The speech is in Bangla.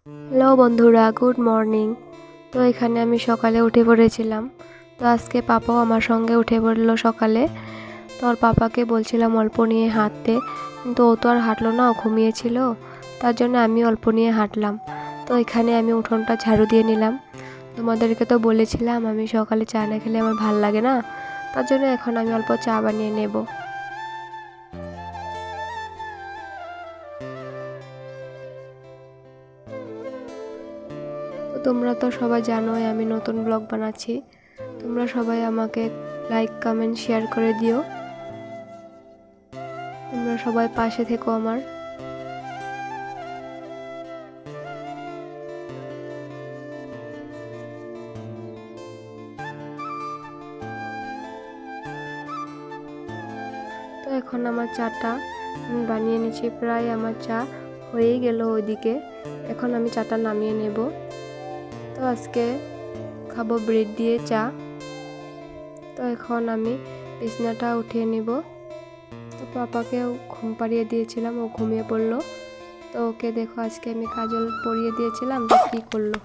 হ্যালো বন্ধুরা, গুড মর্নিং। তো এখানে আমি সকালে উঠে পড়েছিলাম। তো আজকে পাপাও আমার সঙ্গে উঠে পড়লো সকালে। তো ওর পাপাকে বলছিলাম অল্প নিয়ে হাঁটতে, কিন্তু ও তো আর হাঁটলো না, ও ঘুমিয়েছিল। তার জন্য আমি অল্প নিয়ে হাঁটলাম। তো এখানে আমি উঠোনটা ঝাড়ু দিয়ে নিলাম। তোমাদেরকে তো বলেছিলাম আমি সকালে চা না খেলে আমার ভাল লাগে না, তার জন্য এখন আমি অল্প চা বানিয়ে নেব। তো তোমরা তো সবাই জানোই আমি নতুন ব্লগ বানাচ্ছি। তোমরা সবাই আমাকে লাইক, কমেন্ট, শেয়ার করে দিও। তোমরা সবাই পাশে থেকো আমার। তো এখন আমার চাটা আমি বানিয়ে নিচ্ছি, প্রায় আমার চা হয়েই গেল ওইদিকে। এখন আমি চাটা নামিয়ে নেব। তো আজকে খাবো ব্রেড দিয়ে চা। তো এখন আমি বিছনাটা উঠিয়ে নিব। তো পাপাকেও ঘুম পাড়িয়ে দিয়েছিলাম, ও ঘুমিয়ে পড়লো। তো ওকে দেখো আজকে আমি কাজল পরিয়ে দিয়েছিলাম, তো কী করলো।